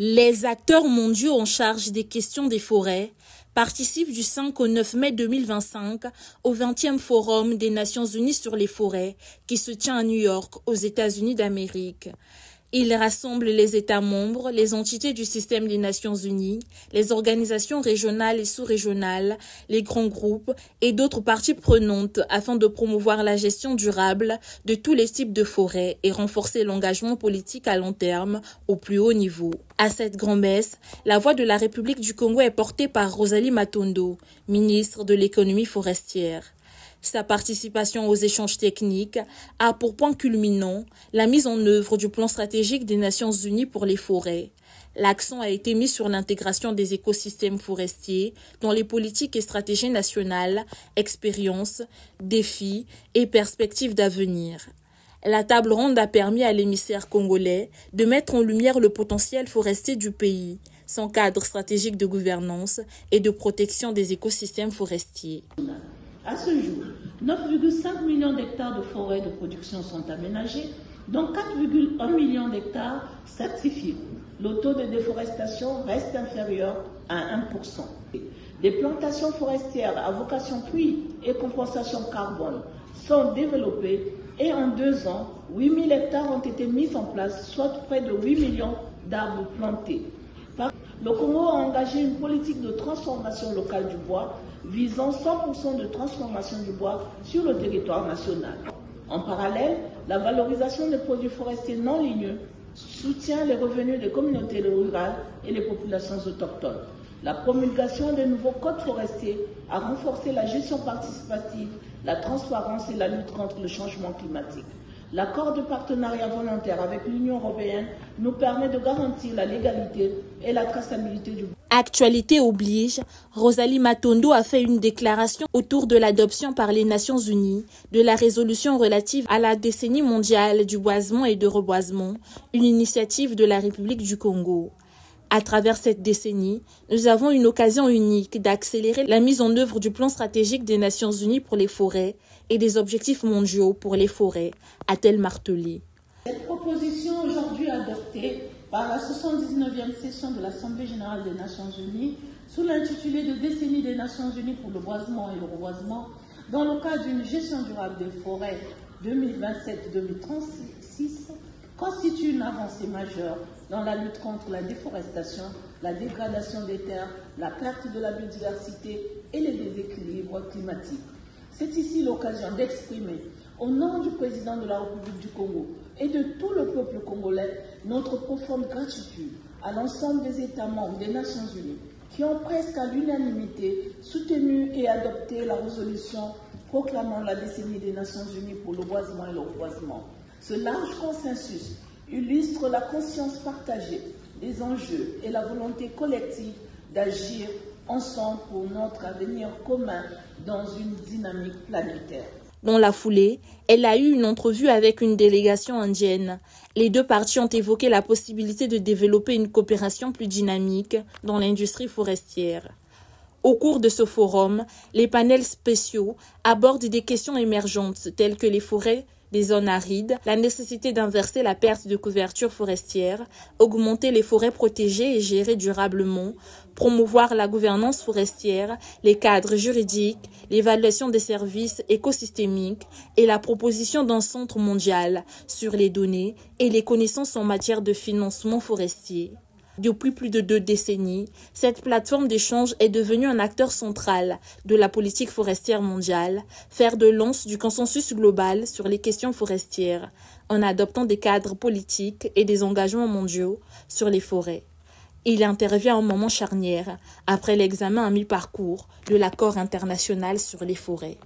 Les acteurs mondiaux en charge des questions des forêts participent du 5 au 9 mai 2025 au 20e Forum des Nations Unies sur les forêts qui se tient à New York, aux États-Unis d'Amérique. Il rassemble les États membres, les entités du système des Nations Unies, les organisations régionales et sous-régionales, les grands groupes et d'autres parties prenantes afin de promouvoir la gestion durable de tous les types de forêts et renforcer l'engagement politique à long terme au plus haut niveau. À cette grand-messe, la voix de la République du Congo est portée par Rosalie Matondo, ministre de l'économie forestière. Sa participation aux échanges techniques a pour point culminant la mise en œuvre du plan stratégique des Nations Unies pour les forêts. L'accent a été mis sur l'intégration des écosystèmes forestiers dans les politiques et stratégies nationales, expériences, défis et perspectives d'avenir. La table ronde a permis à l'émissaire congolais de mettre en lumière le potentiel forestier du pays, son cadre stratégique de gouvernance et de protection des écosystèmes forestiers. À ce jour, 9,5 millions d'hectares de forêts de production sont aménagés, dont 4,1 millions d'hectares certifiés. Le taux de déforestation reste inférieur à 1%. Des plantations forestières à vocation puits et compensation carbone sont développées et en 2 ans, 8 000 hectares ont été mis en place, soit près de 8 millions d'arbres plantés. Le Congo a engagé une politique de transformation locale du bois visant 100% de transformation du bois sur le territoire national. En parallèle, la valorisation des produits forestiers non ligneux soutient les revenus des communautés rurales et les populations autochtones. La promulgation des nouveaux codes forestiers a renforcé la gestion participative, la transparence et la lutte contre le changement climatique. L'accord de partenariat volontaire avec l'Union européenne nous permet de garantir la légalité et la traçabilité du bois. Actualité oblige, Rosalie Matondo a fait une déclaration autour de l'adoption par les Nations Unies de la résolution relative à la décennie mondiale du boisement et de reboisement, une initiative de la République du Congo. À travers cette décennie, nous avons une occasion unique d'accélérer la mise en œuvre du plan stratégique des Nations Unies pour les forêts et des objectifs mondiaux pour les forêts, a-t-elle martelé. Cette proposition aujourd'hui adoptée par la 79e session de l'Assemblée générale des Nations Unies sous l'intitulé de décennie des Nations Unies pour le boisement et le reboisement dans le cadre d'une gestion durable des forêts 2027-2036 constitue une avancée majeure dans la lutte contre la déforestation, la dégradation des terres, la perte de la biodiversité et les déséquilibres climatiques. C'est ici l'occasion d'exprimer, au nom du président de la République du Congo et de tout le peuple congolais, notre profonde gratitude à l'ensemble des États membres des Nations Unies qui ont presque à l'unanimité soutenu et adopté la résolution proclamant la décennie des Nations Unies pour le boisement et le reboisement. Ce large consensus illustre la conscience partagée des enjeux et la volonté collective d'agir ensemble pour notre avenir commun dans une dynamique planétaire. Dans la foulée, elle a eu une entrevue avec une délégation indienne. Les deux parties ont évoqué la possibilité de développer une coopération plus dynamique dans l'industrie forestière. Au cours de ce forum, les panels spéciaux abordent des questions émergentes telles que les forêts des zones arides, la nécessité d'inverser la perte de couverture forestière, augmenter les forêts protégées et gérer durablement, promouvoir la gouvernance forestière, les cadres juridiques, l'évaluation des services écosystémiques et la proposition d'un centre mondial sur les données et les connaissances en matière de financement forestier. Depuis plus de 2 décennies, cette plateforme d'échange est devenue un acteur central de la politique forestière mondiale, fer de lance du consensus global sur les questions forestières, en adoptant des cadres politiques et des engagements mondiaux sur les forêts. Il intervient à un moment charnière, après l'examen à mi-parcours de l'accord international sur les forêts.